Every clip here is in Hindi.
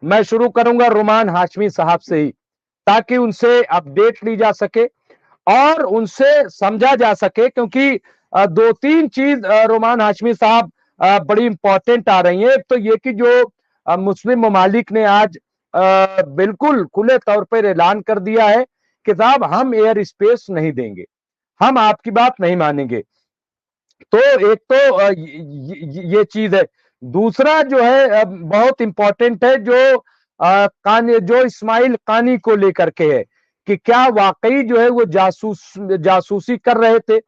मैं शुरू करूंगा रुमान हाशमी साहब से ही, ताकि उनसे अपडेट ली जा सके और उनसे समझा जा सके, क्योंकि दो तीन चीज रुमान हाशमी साहब बड़ी इंपॉर्टेंट आ रही है। एक तो ये कि जो मुस्लिम ममालिक ने आज बिल्कुल खुले तौर पर ऐलान कर दिया है कि साहब हम एयर स्पेस नहीं देंगे, हम आपकी बात नहीं मानेंगे। तो एक तो ये चीज है। दूसरा जो है बहुत इंपॉर्टेंट है, जो इस्माइल कानी को लेकर के है कि क्या वाकई जो है वो जासूसी कर रहे थे।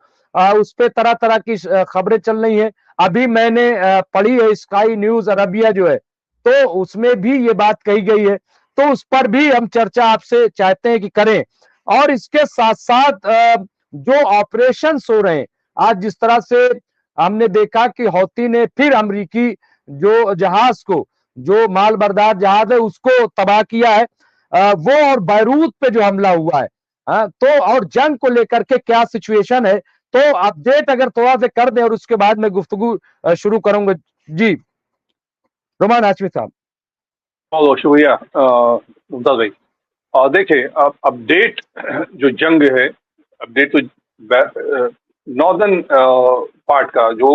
उस पे तरह तरह की खबरें चल रही हैं। अभी मैंने पढ़ी है स्काई न्यूज अरबिया जो है, तो उसमें भी ये बात कही गई है। तो उस पर भी हम चर्चा आपसे चाहते हैं कि करें। और इसके साथ साथ जो ऑपरेशन हो रहे हैं, आज जिस तरह से हमने देखा कि हौती ने फिर अमरीकी जो जहाज को, जो माल बरदार जहाज है, उसको तबाह किया है। वो और बैरूत पे जो हमला हुआ है, तो और जंग को लेकर के क्या सिचुएशन है, तो अपडेट अगर थोड़ा सा कर दें और उसके बाद मैं गुफ्तगू शुरू करूंगा। जी रुमान हाशमी साहब। बहुत बहुत शुक्रिया मुमताज भाई। और देखिए, अब अपडेट जो जंग है, अपडेट तो नॉर्दर्न पार्ट का जो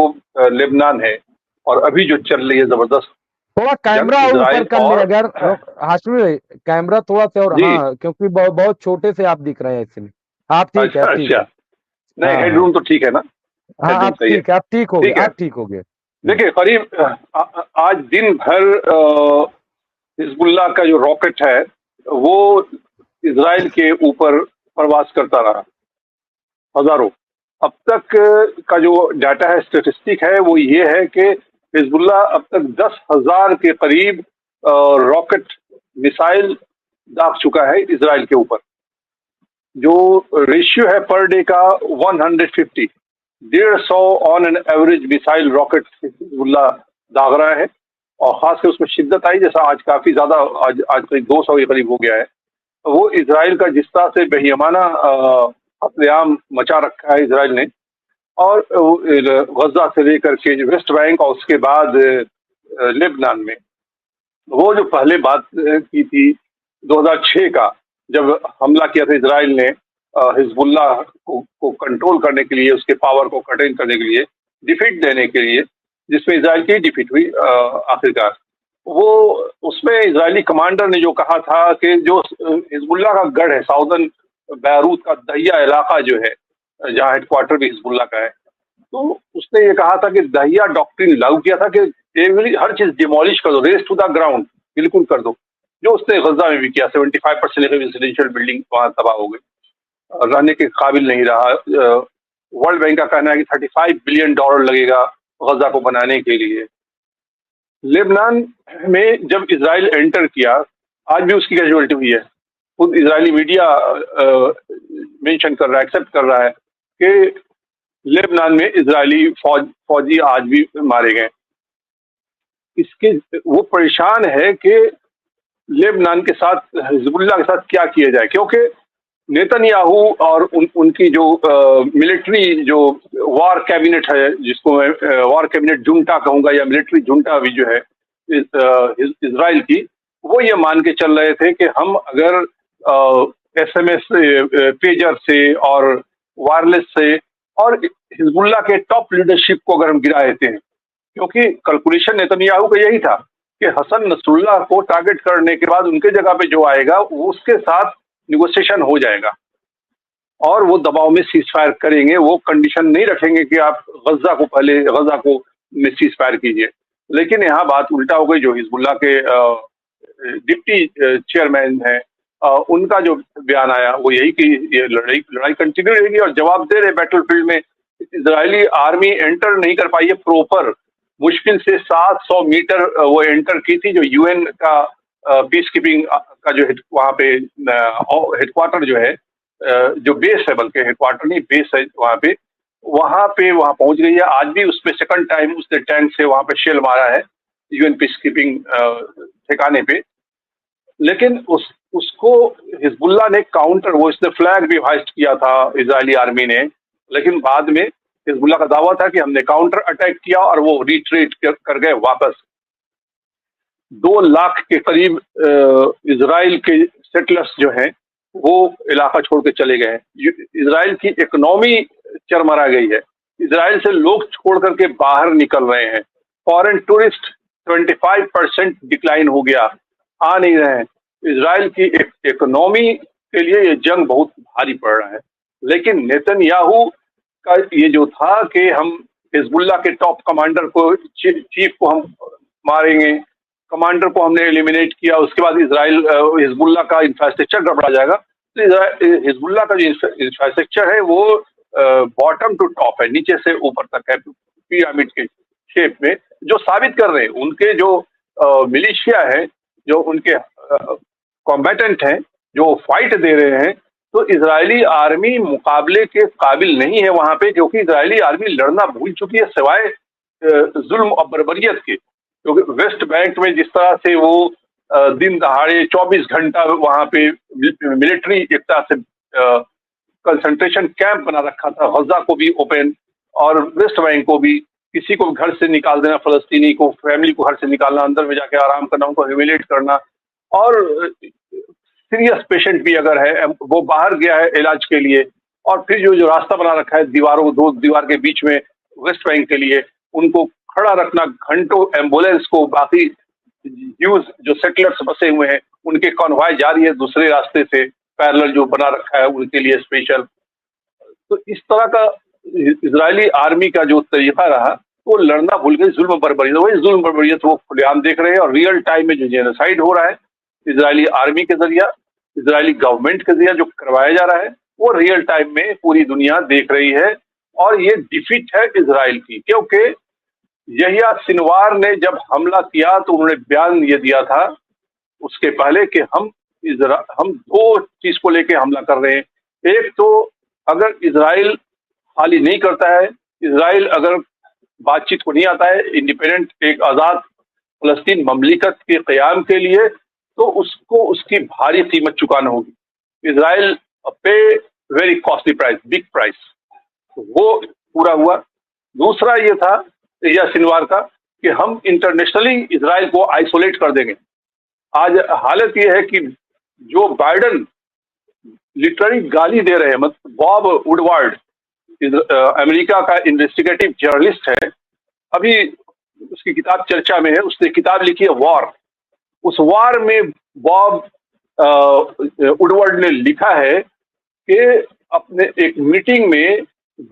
लेबनान है, और अभी जो चल रही है जबरदस्त थोड़ा जंग कैमरा ऊपर इजराइल कर ले और अगर हाशमी भाई, कैमरा थोड़ा सा और, जी। हाँ क्योंकि बहुत छोटे से आप दिख रहे हैं इसमें। आप ठीक है, अच्छा आप ठीक अच्छा, है। नहीं हाँ हाँ हेडरूम तो ठीक है ना, हाँ, हेडरूम आप सही है। ठीक है, आप ठीक हो गए, ठीक है, आप ठीक हो गए। देखिए करीब आज दिन भर हिजबुल्लाह का जो रॉकेट है वो इजराइल के ऊपर प्रवास करता रहा, हजारों। अब तक का जो डाटा है, स्टेटिस्टिक है, वो ये है कि हिजबुल्लाह अब तक 10,000 के करीब रॉकेट मिसाइल दाग चुका है इजराइल के ऊपर। जो रेशियो है पर डे का 150, 150 on an average missile rocket Hezbollah दाग रहा है। और खासकर उसमें शिद्दत आई, जैसा आज काफी ज्यादा, आज करीब 200 के करीब हो गया है। वो इजराइल का जिस तरह से बेहियमाना कत्लेआम मचा रखा है इजराइल ने, और गजा से लेकर के वेस्ट बैंक और उसके बाद लेबनान में, वो जो पहले बात की थी 2006 का, जब हमला किया था इजराइल ने हिजबुल्लाह को कंट्रोल करने के लिए, उसके पावर को कंटेन करने के लिए, डिफीट देने के लिए, जिसमें इजराइल की डिफीट हुई आखिरकार। वो उसमें इजरायली कमांडर ने जो कहा था कि जो हिजबुल्लाह का गढ़ है, साउदर्न बैरूत का दहिया इलाका जो है, जहाँ हेडक्वार्टर भी हिजबुल्लाह का है, तो उसने ये कहा था कि दहिया डॉक्ट्रिन लागू किया था कि हर चीज डिमोलिश कर दो, रेस टू द ग्राउंड, बिल्कुल कर दो। जो उसने गजा में भी किया, 75% रेजिडेंशियल बिल्डिंग वहां तबाह हो गई, रहने के काबिल नहीं रहा। वर्ल्ड बैंक का कहना है कि $35 बिलियन लगेगा गजा को बनाने के लिए। लेबनान में जब इजराइल एंटर किया, आज भी उसकी कैजुअलिटी हुई है। खुद इजरायली मीडिया मेंशन कर रहा है, एक्सेप्ट कर रहा है कि लेबनान में इजरायली फौजी आज भी मारे गए। इसके वो परेशान है कि लेबनान के साथ, हिजबुल्लाह के साथ क्या किया जाए, क्योंकि नेतन्याहू और उनकी जो मिलिट्री जो वार कैबिनेट है, जिसको मैं वार कैबिनेट जुंटा कहूंगा, या मिलिट्री जुंटा भी जो है इजराइल की, वो ये मान के चल रहे थे कि हम अगर SMS से, पेजर से और वायरलेस से और हिजबुल्लाह के टॉप लीडरशिप को अगर हम गिरा देते हैं, क्योंकि कैलकुलेशन नेतन्याहू का यही था कि हसन नसरुल्लाह को टारगेट करने के बाद उनके जगह पे जो आएगा वो उसके साथ निगोशिएशन हो जाएगा और वो दबाव में सीज फायर करेंगे। वो कंडीशन नहीं रखेंगे कि आप गजा को में सीज फायर कीजिए। लेकिन यहाँ बात उल्टा हो गई। जो हिजबुल्लाह के डिप्टी चेयरमैन है, उनका जो बयान आया वो यही कि ये लड़ाई कंटिन्यू रहेगी और जवाब दे रहे बैटलफील्ड में। इजरायली आर्मी एंटर नहीं कर पाई है प्रॉपर, मुश्किल से 700 मीटर वो एंटर की थी। जो UN का पीस कीपिंग का जो वहाँ पे हेडक्वार्टर जो है, जो बेस है, बल्कि हेडक्वार्टर नहीं बेस है वहाँ पे पहुंच गई है। आज भी उसमें सेकंड टाइम उसने टैंक से वहाँ पे शेल मारा है UN पीस कीपिंग ठिकाने पे। लेकिन उसको हिजबुल्लाह ने काउंटर, वो इसने फ्लैग भी हाइस्ट किया था इजरायली आर्मी ने, लेकिन बाद में हिजबुल्लाह का दावा था कि हमने काउंटर अटैक किया और वो रिट्रीट कर गए वापस। 2 लाख के करीब इजराइल के सेटलर्स जो हैं वो इलाका छोड़ के चले गए हैं। इजराइल की इकोनॉमी चरमरा गई है। इजराइल से लोग छोड़ करके बाहर निकल रहे हैं। फॉरेन टूरिस्ट 25% डिक्लाइन हो गया, आ नहीं रहे हैं। इजराइल की इकोनॉमी के लिए ये जंग बहुत भारी पड़ रहा है। लेकिन नेतन्याहू का ये जो था कि हम हिजबुल्लाह के टॉप कमांडर को, चीफ को हम मारेंगे, कमांडर को हमने एलिमिनेट किया, उसके बाद इजराइल हिजबुल्लाह का इंफ्रास्ट्रक्चर गड़बड़ा जाएगा। तो हिजबुल्लाह का जो इंफ्रास्ट्रक्चर है वो बॉटम टू टॉप है, नीचे से ऊपर तक है, पिरामिड के शेप में, जो साबित कर रहे हैं उनके जो मिलिशिया है, जो उनके कॉम्बेटेंट हैं, जो फाइट दे रहे हैं। तो इजरायली आर्मी मुकाबले के काबिल नहीं है वहां पे, क्योंकि इजरायली आर्मी लड़ना भूल चुकी है सिवाय जुल्म और बर्बरियत के। क्योंकि वेस्ट बैंक में जिस तरह से वो दिन दहाड़े 24 घंटा वहां पे मिलिट्री एक तरह से कंसंट्रेशन कैंप बना रखा था, गजा को भी ओपन और वेस्ट बैंक को भी, किसी को घर से निकाल देना, फलस्तीनी को, फैमिली को घर से निकालना, अंदर में जाके आराम करना, उनको ह्यूमिलेट करना। और सीरियस पेशेंट भी अगर है वो बाहर गया है इलाज के लिए, और फिर जो रास्ता बना रखा है दीवारों, 2 दीवार के बीच में वेस्ट बैंक के लिए, उनको खड़ा रखना घंटों, एम्बुलेंस को, बाकी यूज जो सेटलर्स बसे हुए हैं उनके कॉन्वॉय जा रही है दूसरे रास्ते से, पैरेलल जो बना रखा है उनके लिए स्पेशल। तो इस तरह का इजरायली आर्मी का जो तरीका रहा वो लड़ना भूल गई, जुल्म बर्बरियत, वही जुल्म बर्बरियत वो खुलेआम देख रहे हैं। और रियल टाइम में जो जेनोसाइड हो रहा है इजरायली आर्मी के जरिया, इजरायली गवर्नमेंट के जरिए जो करवाया जा रहा है, वो रियल टाइम में पूरी दुनिया देख रही है। और ये डिफीट है इजराइल की, क्योंकि यहिया सिनवार ने जब हमला किया तो उन्होंने बयान ये दिया था उसके पहले कि हम 2 चीज को लेके हमला कर रहे हैं। एक तो अगर इजराइल हाली नहीं करता है, इजराइल अगर बातचीत को नहीं आता है इंडिपेंडेंट एक आज़ाद फलस्तीन ममलिकत के क़याम के लिए, तो उसको उसकी भारी कीमत चुकाना होगी। इजराइल पे very costly price, big price, वो पूरा हुआ। दूसरा ये था या सिनवार का कि हम इंटरनेशनली इजराइल को आइसोलेट कर देंगे। आज हालत ये है कि जो बाइडन लिटरली गाली दे रहे हैं, मतलब बॉब वुडवार्ड अमेरिका का इन्वेस्टिगेटिव जर्नलिस्ट है, अभी उसकी किताब चर्चा में है, उसने किताब लिखी है वॉर। उस वॉर में बॉब वुडवार्ड ने लिखा है कि अपने एक मीटिंग में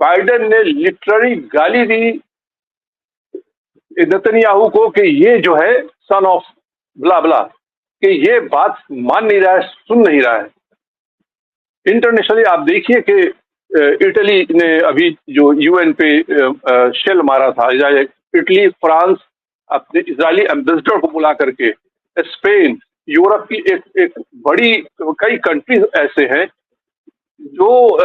बाइडन ने लिटरली गाली दी नेतन्याहू को कि ये जो है सन ऑफ ब्ला ब्ला, कि ये बात मान नहीं रहा है, सुन नहीं रहा है। इंटरनेशनली आप देखिए कि इटली ने अभी जो यूएन पे शेल मारा था, इटली, फ्रांस अपने इजरायली एम्बेसडर को बुला करके, स्पेन, यूरोप की एक बड़ी कई कंट्रीज ऐसे हैं जो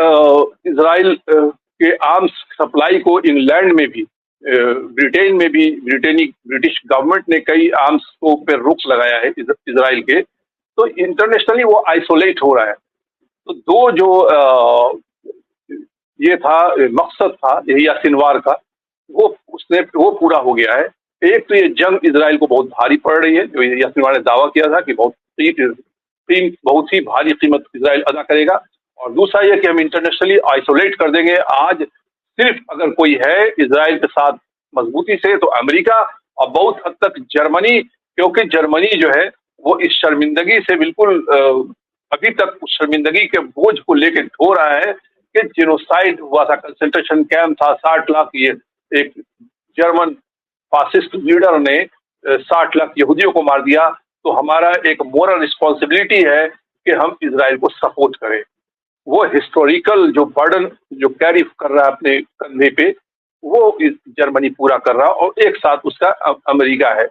इजराइल के आर्म्स सप्लाई को इंग्लैंड में भी, ब्रिटेन में भी, ब्रिटिश गवर्नमेंट ने कई आर्म्स को पे रोक लगाया है इजराइल के। तो इंटरनेशनली वो आइसोलेट हो रहा है। तो 2 जो ये था मकसद था यही सिनवार का, वो पूरा हो गया है। एक तो ये जंग इजराइल को बहुत भारी पड़ रही है, जो सिनवार ने दावा किया था कि बहुत ही भारी कीमत इजराइल अदा करेगा। और दूसरा ये कि हम इंटरनेशनली आइसोलेट कर देंगे। आज सिर्फ अगर कोई है इजराइल के साथ मजबूती से तो अमेरिका और बहुत हद तक जर्मनी, क्योंकि जर्मनी जो है वो इस शर्मिंदगी से बिल्कुल अभी तक उस शर्मिंदगी के बोझ को लेकर ढो रहा है कि जेनोसाइड हुआ था, कंसंट्रेशन कैंप था, 60 लाख, ये एक जर्मन फासिस्ट लीडर ने 60 लाख यहूदियों को मार दिया। तो हमारा एक मोरल रिस्पॉन्सिबिलिटी है कि हम इजराइल को सपोर्ट करें। वो हिस्टोरिकल जो बर्डन जो कैरी कर रहा है अपने कंधे पे, वो जर्मनी पूरा कर रहा है, और एक साथ उसका अमेरिका है।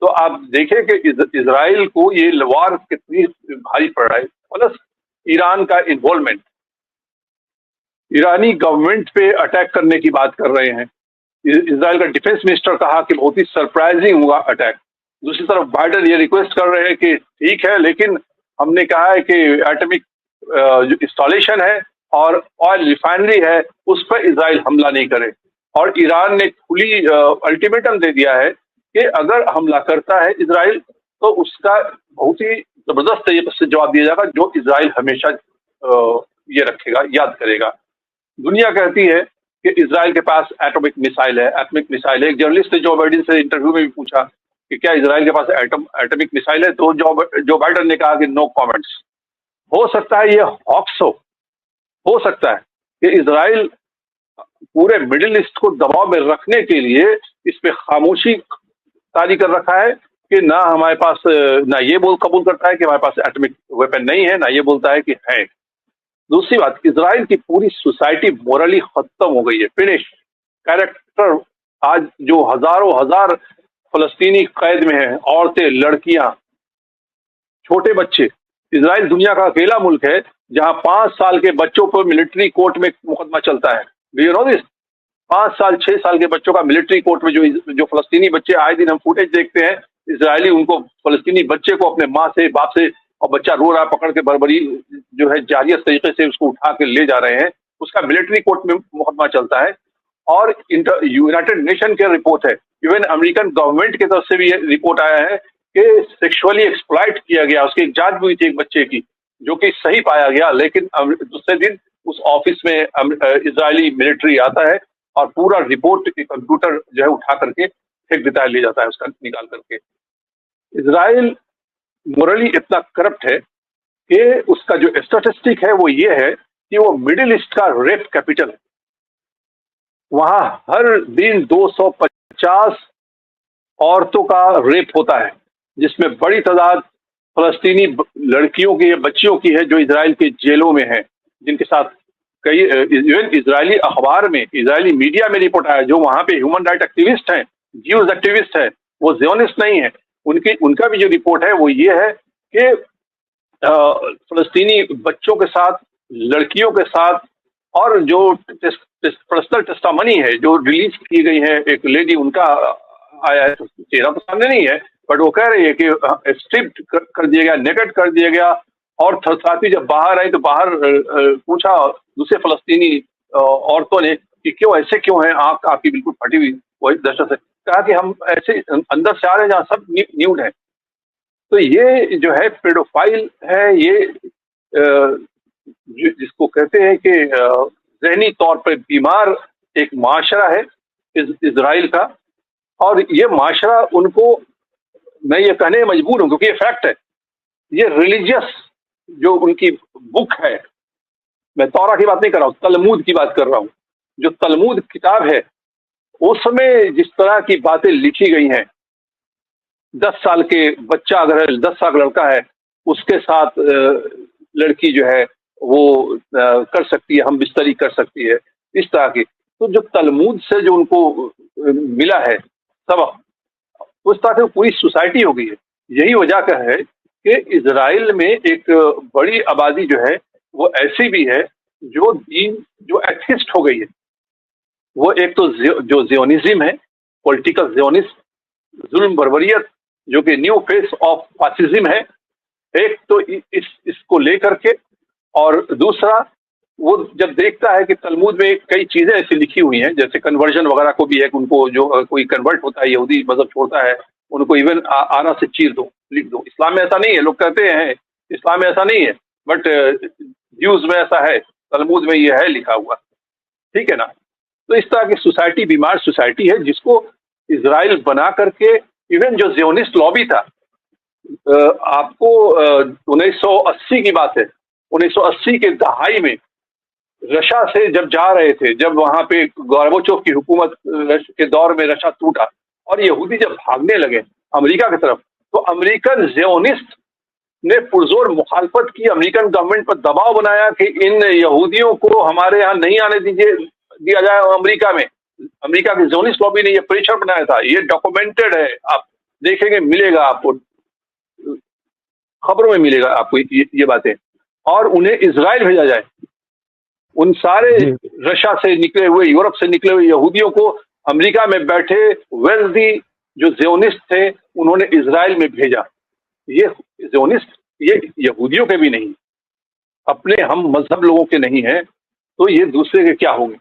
तो आप देखें कि इजराइल को ये वार कितनी भारी पड़ रहा है। प्लस ईरान का इन्वॉल्वमेंट, ईरानी गवर्नमेंट पे अटैक करने की बात कर रहे हैं। इजराइल का डिफेंस मिनिस्टर कहा कि बहुत ही सरप्राइजिंग हुआ अटैक। दूसरी तरफ बाइडन ये रिक्वेस्ट कर रहे हैं कि ठीक है, लेकिन हमने कहा है कि एटॉमिक जो इंस्टॉलेशन है और ऑयल रिफाइनरी है उस पर इजराइल हमला नहीं करे। और ईरान ने खुली अल्टीमेटम दे दिया है कि अगर हमला करता है इजराइल तो उसका बहुत ही जबरदस्त तरीके से जवाब दिया जाएगा, जो इजराइल हमेशा ये रखेगा, याद करेगा। दुनिया कहती है कि इजराइल के पास एटॉमिक मिसाइल है, एटॉमिक मिसाइल है। एक जर्नलिस्ट ने जो बाइडेन से इंटरव्यू में भी पूछा कि क्या इजराइल के पास एटॉमिक मिसाइल है, तो जो बाइडेन ने कहा कि नो कमेंट्स। हो सकता है ये हॉक्स हो सकता है कि इजराइल पूरे मिडिल ईस्ट को दबाव में रखने के लिए इस पे खामोशी तारी कर रखा है कि ना हमारे पास, ना ये कबूल करता है कि हमारे पास एटॉमिक वेपन नहीं है, ना ये बोलता है कि है। दूसरी बात, इजराइल की पूरी सोसाइटी मोरली खत्म हो गई है, फिनिश कैरेक्टर। आज जो हजारों हजार फलस्तीनी कैद में हैं, औरतें, लड़कियां, छोटे बच्चे। इजराइल दुनिया का अकेला मुल्क है जहां 5 साल के बच्चों पर मिलिट्री कोर्ट में मुकदमा चलता है। Do you know this? 5 साल 6 साल के बच्चों का मिलिट्री कोर्ट में, जो फलस्तीनी बच्चे, आए दिन हम फुटेज देखते हैं, इजरायली उनको, फलस्तीनी बच्चे को अपने माँ से, बाप से, और बच्चा रो रहा है, पकड़ के बर्बरी जो है जारियत तरीके से उसको उठा के ले जा रहे हैं, उसका मिलिट्री कोर्ट में मुकदमा चलता है। और यूनाइटेड नेशन की रिपोर्ट है, इवन अमेरिकन गवर्नमेंट की तरफ से भी रिपोर्ट आया है कि सेक्सुअली एक्सप्लॉइट किया गया। उसकी एक जांच भी हुई थी एक बच्चे की, जो कि सही पाया गया, लेकिन दूसरे दिन उस ऑफिस में इजरायली मिलिट्री आता है और पूरा रिपोर्ट कंप्यूटर जो है उठा करके फेंक देता है, ले जाता है उसका निकाल करके। इजराइल मोरली इतना करप्ट है कि उसका जो स्टैटिस्टिक है वो ये है कि वो मिडिल ईस्ट का रेप कैपिटल है। वहां हर दिन 250 औरतों का रेप होता है, जिसमें बड़ी तादाद फलस्तीनी लड़कियों की, बच्चियों की है, जो इजराइल के जेलों में है, जिनके साथ कई, इवन इजरायली अखबार में, इजरायली मीडिया में रिपोर्ट आया, जो वहां पे ह्यूमन राइट एक्टिविस्ट हैं, ज्यूज एक्टिविस्ट हैं, वो जियोनिस्ट नहीं है, उनका भी जो रिपोर्ट है वो ये है कि फलस्तीनी बच्चों के साथ, लड़कियों के साथ, और जो पर्सनल टेस्टामनी है जो रिलीज की गई है, एक लेडी, उनका आया है, चेहरा तो सामने नहीं है, बट वो कह रही है कि स्ट्रिप्ट कर दिया गया, नेकेड कर दिया गया। और थरथराती जब बाहर आई तो बाहर पूछा दूसरे फलस्तीनी औरतों ने कि क्यों, ऐसे क्यों है, आंख आपकी बिल्कुल फटी हुई, वही दहशत से। कहा कि हम ऐसे अंदर से आ रहे हैं जहाँ सब न्यूड है। तो ये जो है पेडोफाइल है, ये जिसको कहते हैं कि ज़हनी तौर पर बीमार एक माशरा है इजराइल का। और ये माशरा उनको, मैं ये कहने मजबूर हूं क्योंकि ये फैक्ट है, ये रिलीजियस जो उनकी बुक है, मैं तौरा की बात नहीं कर रहा हूँ, तलमूद की बात कर रहा हूँ। जो तलमूद किताब है, उसमें जिस तरह की बातें लिखी गई हैं, 10 साल के बच्चा अगर 10 साल का लड़का है, उसके साथ लड़की जो है वो कर सकती है, हम बिस्तरी कर सकती है, इस तरह की। तो जो तलमूद से जो उनको मिला है सबक, उस तरह से पूरी सोसाइटी हो गई है। यही वजह है कि इजराइल में एक बड़ी आबादी जो है वो ऐसी भी है जो एथिस्ट हो गई है। वो एक तो जो जियोनिज्म है, पॉलिटिकल जियोनिस्ट, जुल्म बर्बरियत, जो कि न्यू फेस ऑफ फासिज्म है, एक तो इसको लेकर के, और दूसरा वो जब देखता है कि तलमूद में कई चीजें ऐसी लिखी हुई हैं, जैसे कन्वर्जन वगैरह को भी है, उनको जो कोई कन्वर्ट होता है, यहूदी मजहब छोड़ता है, उनको इवन आना से चीर दो, लिख दो। इस्लाम में ऐसा नहीं है, लोग कहते हैं इस्लाम में ऐसा नहीं है, बट ज्यूज में ऐसा है, तलमूद में ये है लिखा हुआ, ठीक है ना। तो इस तरह की सोसाइटी बीमार सोसाइटी है, जिसको इजराइल बना करके, इवन जो जियोनिस्ट लॉबी था, आपको 1980 की बात है, 1980 के दहाई में रशा से जब जा रहे थे, जब वहां पे गोर्बाचोव की हुकूमत के दौर में रशा टूटा और यहूदी जब भागने लगे अमेरिका की तरफ, तो अमेरिकन जियोनिस्ट ने पुरजोर मुखालफत की, अमेरिकन गवर्नमेंट पर दबाव बनाया कि इन यहूदियों को हमारे यहाँ नहीं आने दिया जाए अमेरिका में। अमेरिका की जियोनिस्ट लॉबी ने ये प्रेशर बनाया था, ये डॉक्यूमेंटेड है, आप देखेंगे, मिलेगा आपको, खबरों में मिलेगा आपको ये बातें। और उन्हें इजराइल भेजा जाए, उन सारे रशिया से निकले हुए, यूरोप से निकले हुए यहूदियों को अमेरिका में बैठे वेल्दी जो जियोनिस्ट थे, उन्होंने इजराइल में भेजा। ये जियोनिस्ट ये यहूदियों के भी नहीं, अपने हम मजहब लोगों के नहीं है, तो ये दूसरे के क्या होंगे।